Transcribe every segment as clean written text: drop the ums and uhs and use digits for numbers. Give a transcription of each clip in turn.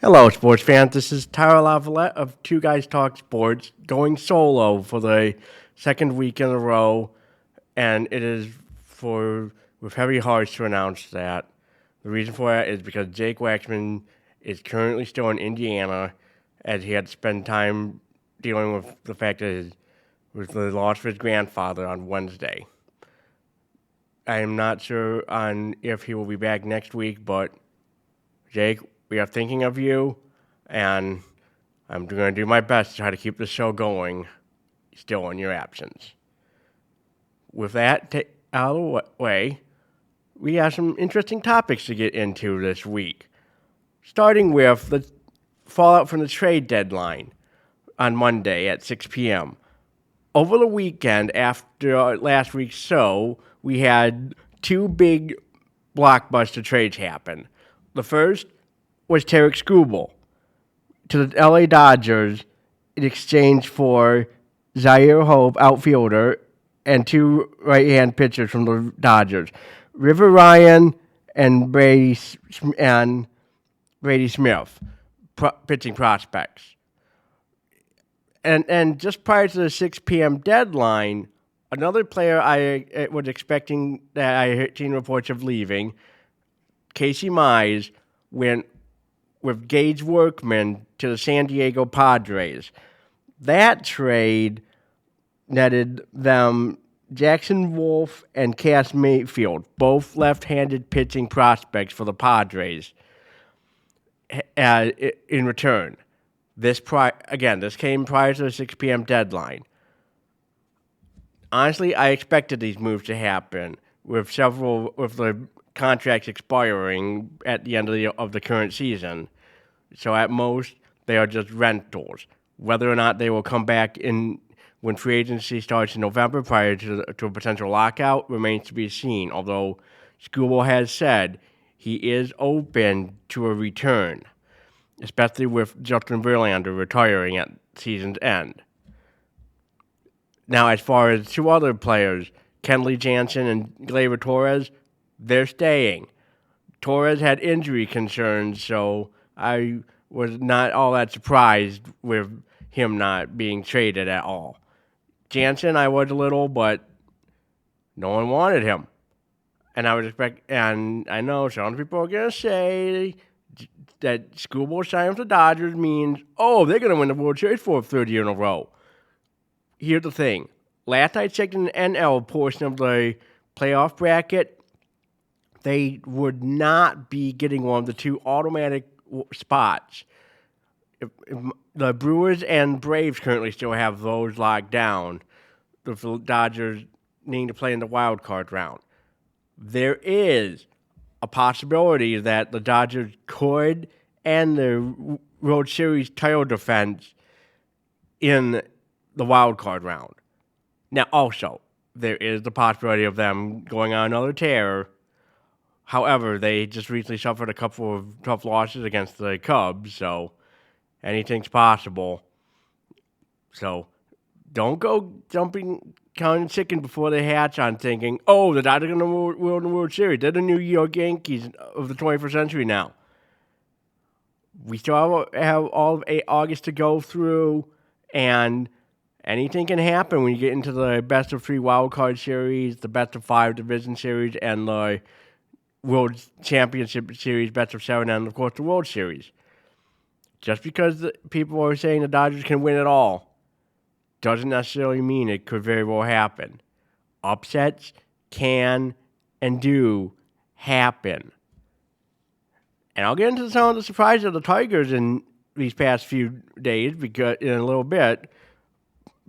Hello, sports fans. This is Tyler Laviolette of Two Guys Talk Sports, going solo for the second week in a row, and it is with heavy hearts to announce that. The reason for that is because Jake Waxman is currently still in Indiana, as he had to spend time dealing with the fact that with the loss of his grandfather on Wednesday. I am not sure on if he will be back next week, but Jake, we are thinking of you, and I'm going to do my best to try to keep the show going still in your absence. With that out of the way, we have some interesting topics to get into this week, starting with the fallout from the trade deadline on Monday at 6 p.m. Over the weekend, after last week's show, we had two big blockbuster trades happen. The first was Tarek Skubal to the LA Dodgers in exchange for Zaire Hope, outfielder, and two right-hand pitchers from the Dodgers, River Ryan and Brady Smith, pitching prospects. And just prior to the 6 p.m. deadline, another player I was expecting that I had seen reports of leaving, Casey Mize, went with Gage Workman to the San Diego Padres. That trade netted them Jackson Wolf and Cass Mayfield, both left-handed pitching prospects for the Padres, in return. This came prior to the 6 p.m. deadline. Honestly, I expected these moves to happen with the contracts expiring at the end of the current season. So at most, they are just rentals. Whether or not they will come back in when free agency starts in November prior to a potential lockout remains to be seen, although Skubal has said he is open to a return, especially with Justin Verlander retiring at season's end. Now, as far as two other players, Kenley Jansen and Gleyber Torres, they're staying. Torres had injury concerns, so I was not all that surprised with him not being traded at all. Jansen, I was a little, but no one wanted him. And I know some people are going to say that Skubal signing with the Dodgers means, they're going to win the World Series for a third year in a row. Here's the thing. Last I checked in the NL portion of the playoff bracket, they would not be getting one of the two automatic spots. If the Brewers and Braves currently still have those locked down, the Dodgers needing to play in the wild card round. There is a possibility that the Dodgers could end the World Series title defense in the wild card round. Now, also, there is the possibility of them going on another tear. However, they just recently suffered a couple of tough losses against the Cubs, so anything's possible. So don't go counting chicken before they hatch on thinking, the Dodgers are going to win the World Series. They're the New York Yankees of the 21st century now. We still have all of August to go through, and anything can happen when you get into the best of 3 wild card series, the best of 5 division series, and the World Championship Series, best of 7, and of course the World Series. Just because people are saying the Dodgers can win it all doesn't necessarily mean it could very well happen. Upsets can and do happen. And I'll get into some of the surprises of the Tigers in these past few days in a little bit,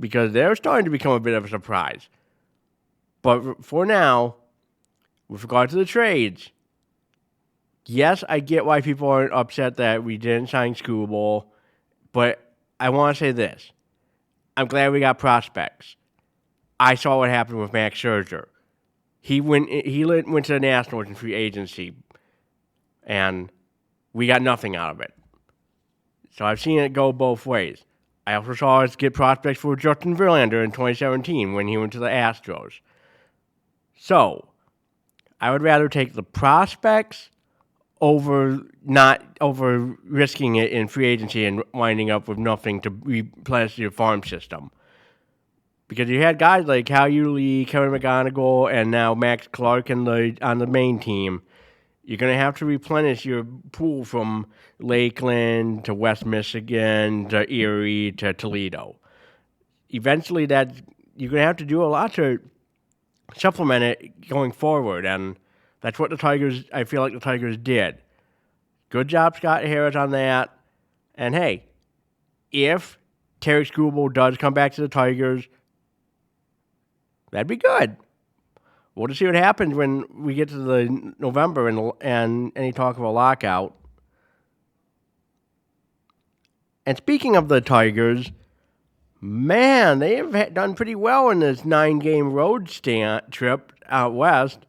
because they're starting to become a bit of a surprise. But for now, with regard to the trades, yes, I get why people aren't upset that we didn't sign Skubal, but I want to say this. I'm glad we got prospects. I saw what happened with Max Scherzer. He went to the Nationals in free agency, and we got nothing out of it. So I've seen it go both ways. I also saw us get prospects for Justin Verlander in 2017 when he went to the Astros. So I would rather take the prospects not over risking it in free agency and winding up with nothing to replenish your farm system. Because you had guys like Cal Uly, Kevin McGonigal, and now Max Clark on the main team. You're going to have to replenish your pool from Lakeland to West Michigan to Erie to Toledo. Eventually, you're going to have to do a lot to supplement it going forward, and that's what I feel like the Tigers did. Good job, Scott Harris, on that. And hey, if Terry Skubal does come back to the Tigers, that'd be good. We'll just see what happens when we get to the November and any talk of a lockout. And speaking of the Tigers, man, they have done pretty well in this 9-game road trip out west.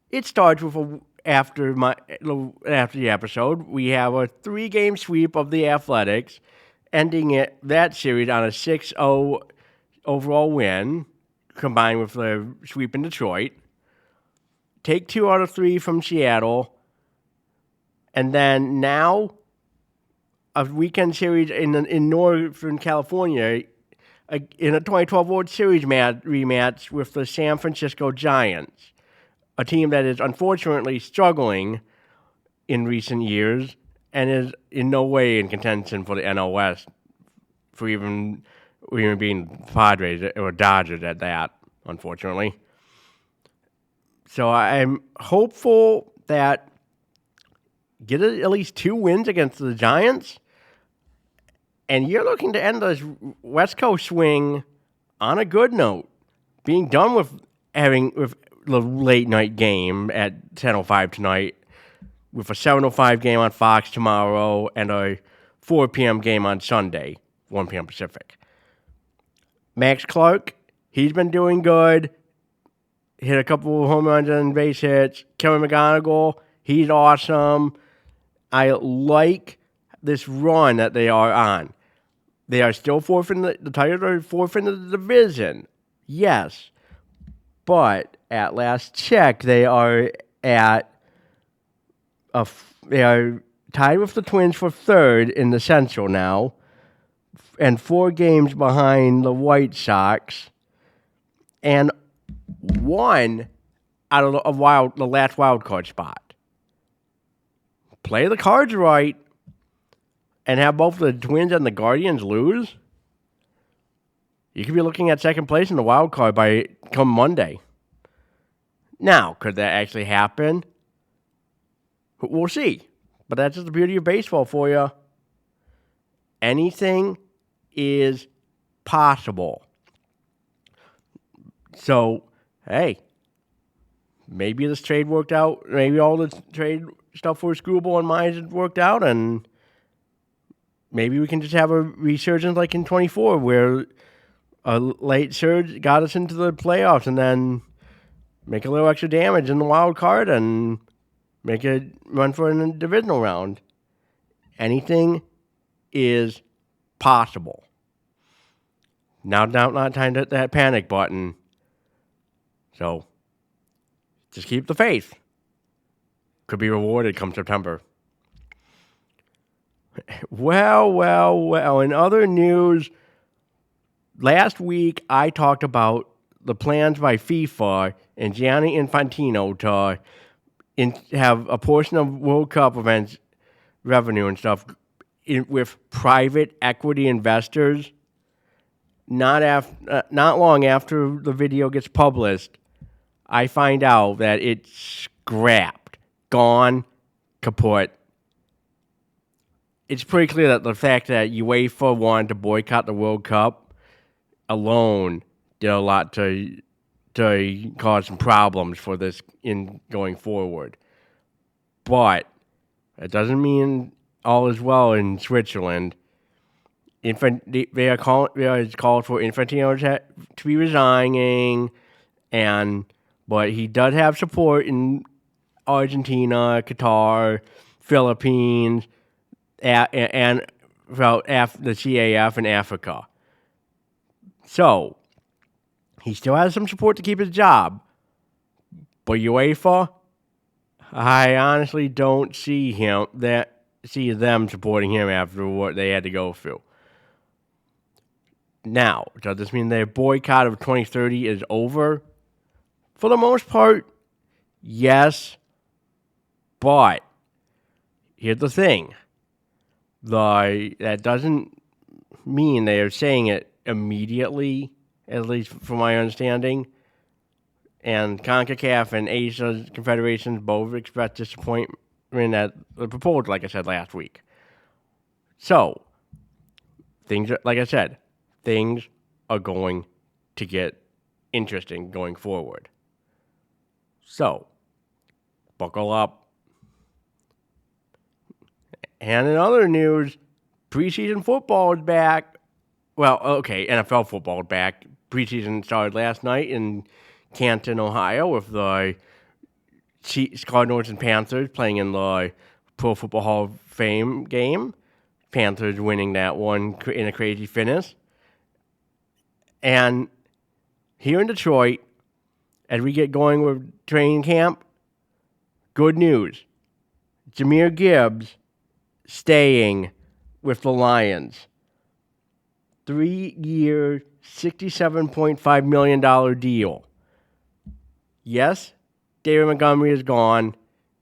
It starts with after the episode, we have a 3-game sweep of the Athletics, ending that series on a 6-0 overall win, combined with the sweep in Detroit. Take 2 out of 3 from Seattle. And then now, a weekend series in Northern California in a 2012 World Series rematch with the San Francisco Giants, a team that is unfortunately struggling in recent years and is in no way in contention for the NL West, for even being Padres or Dodgers at that, unfortunately. So I'm hopeful that get at least 2 wins against the Giants, and you're looking to end this West Coast swing on a good note, being done with the late night game at 10:05 tonight, with a 7:05 game on Fox tomorrow, and a 4 p.m. game on Sunday, 1 p.m. Pacific. Max Clark, he's been doing good. Hit a couple of home runs and base hits. Kevin McGonigal, he's awesome. I like this run that they are on. They are still fourth in the Tigers are fourth in the division. Yes. But at last check, they are tied with the Twins for third in the Central now, and 4 games behind the White Sox, and 1 out of the last wild card spot. Play the cards right, and have both the Twins and the Guardians lose. You could be looking at second place in the wild card by come Monday. Now, could that actually happen? We'll see. But that's just the beauty of baseball for you. Anything is possible. So, hey, maybe this trade worked out. Maybe all the trade stuff for Skubal and Mize worked out, and maybe we can just have a resurgence like in 24, where a late surge got us into the playoffs, and then make a little extra damage in the wild card and make a run for a divisional round. Anything is possible. Now, not time to hit that panic button. So, just keep the faith. Could be rewarded come September. Well. In other news, last week I talked about the plans by FIFA and Gianni Infantino to have a portion of World Cup events revenue and stuff with private equity investors. Not long after the video gets published, I find out that it's scrapped, gone, kaput. It's pretty clear that the fact that UEFA wanted to boycott the World Cup alone did a lot to cause some problems for this in going forward. But it doesn't mean all is well in Switzerland. They are called for Infantino to be resigning, but he does have support in Argentina, Qatar, Philippines, and the CAF in Africa. So he still has some support to keep his job, but UEFA, I honestly don't see them supporting him after what they had to go through. Now, does this mean their boycott of 2030 is over? For the most part, yes. But here's the thing: that doesn't mean they are saying it immediately. At least from my understanding. And CONCACAF and Asia's confederations both expressed disappointment at the proposal, like I said last week. So, like I said, things are going to get interesting going forward. So, buckle up. And in other news, preseason football is back. Well, okay, NFL football is back. Preseason started last night in Canton, Ohio, with the Cardinals and Panthers playing in the Pro Football Hall of Fame game. Panthers winning that one in a crazy finish. And here in Detroit, as we get going with training camp, good news. Jahmyr Gibbs staying with the Lions. 3-year, $67.5 million deal. Yes, David Montgomery is gone.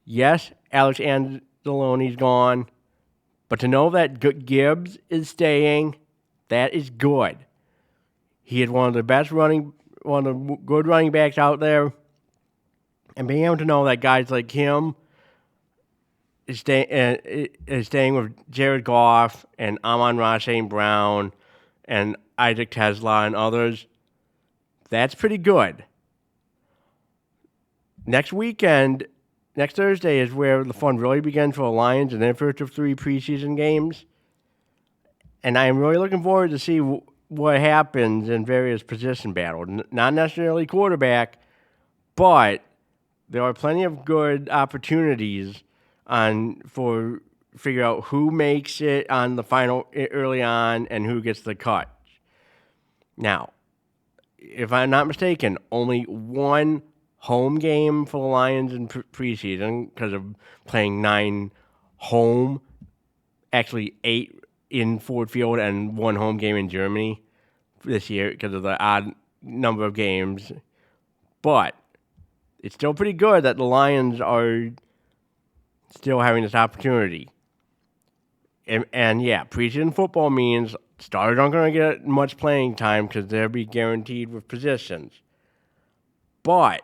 Yes, Alex Anzalone's gone. But to know that Gibbs is staying, that is good. He is one of the good running backs out there. And being able to know that guys like him is staying with Jared Goff and Amon-Ra St. Brown and Isaac Tesla and others, that's pretty good. Next Thursday, is where the fun really begins for the Lions in their first of 3 preseason games. And I am really looking forward to see what happens in various position battles. Not necessarily quarterback, but there are plenty of good opportunities for figure out who makes it on the final early on and who gets the cut. Now, if I'm not mistaken, only one home game for the Lions in preseason because of playing 9 home, actually 8 in Ford Field and 1 home game in Germany this year because of the odd number of games. But it's still pretty good that the Lions are still having this opportunity. And yeah, preseason football means starters aren't going to get much playing time because they'll be guaranteed with positions. But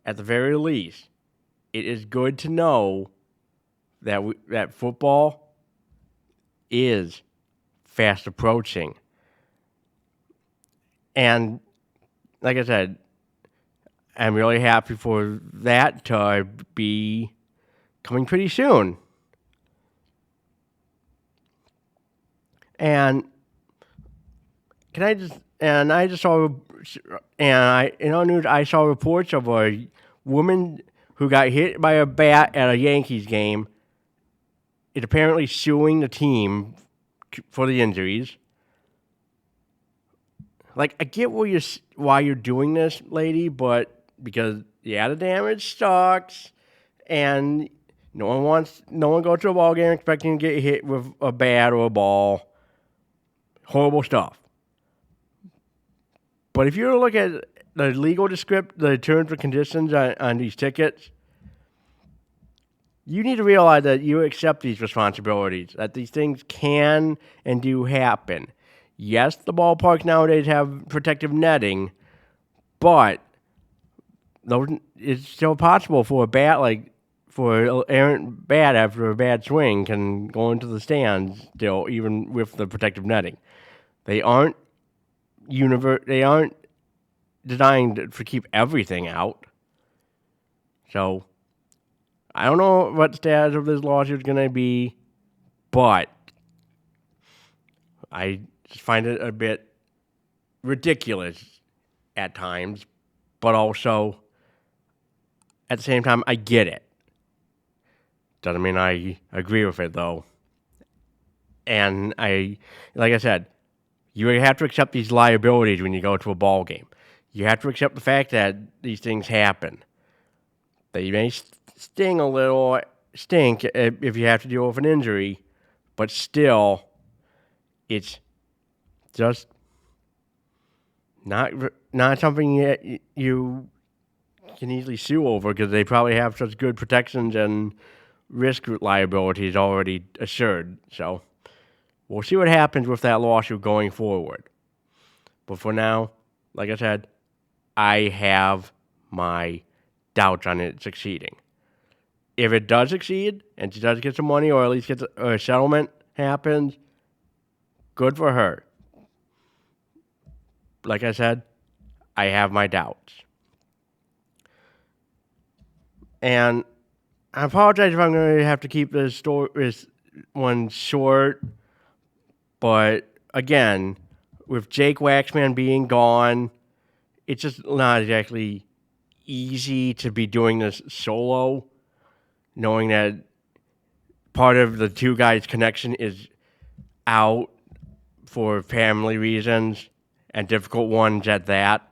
at the very least, it is good to know that football is fast approaching. And like I said, I'm really happy for that to be coming pretty soon. And I saw reports of a woman who got hit by a bat at a Yankees game is apparently suing the team for the injuries. Like, I get why you're doing this, lady, but because, yeah, the damage sucks, and no one goes to a ball game expecting to get hit with a bat or a ball. Horrible stuff. But if you look at the legal the terms and conditions on these tickets, you need to realize that you accept these responsibilities, that these things can and do happen. Yes, the ballparks nowadays have protective netting, but it's still possible for an errant bat after a bad swing can go into the stands still, even with the protective netting. They aren't designed to keep everything out. So, I don't know what the status of this lawsuit is going to be, but I just find it a bit ridiculous at times, but also, at the same time, I get it. Doesn't mean I agree with it, though. And like I said, you have to accept these liabilities when you go to a ball game. You have to accept the fact that these things happen. They may stink if you have to deal with an injury, but still, it's just not something you can easily sue over because they probably have such good protections and risk liabilities already assured. So we'll see what happens with that lawsuit going forward. But for now, like I said, I have my doubts on it succeeding. If it does succeed and she does get some money or at least gets a settlement happens, good for her. Like I said, I have my doubts. And I apologize if I'm going to have to keep this one short. But again, with Jake Waxman being gone, it's just not exactly easy to be doing this solo, knowing that part of the two guys' connection is out for family reasons and difficult ones at that.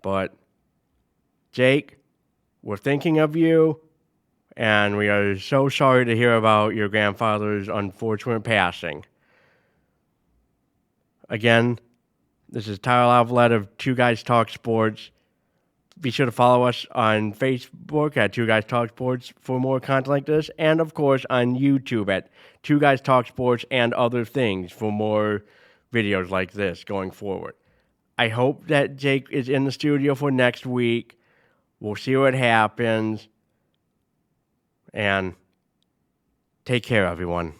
But Jake, we're thinking of you, and we are so sorry to hear about your grandfather's unfortunate passing. Again, this is Tyler Laviolette of Two Guys Talk Sports. Be sure to follow us on Facebook at Two Guys Talk Sports for more content like this, and of course on YouTube at Two Guys Talk Sports and Other Things for more videos like this going forward. I hope that Jake is in the studio for next week. We'll see what happens. And take care, everyone.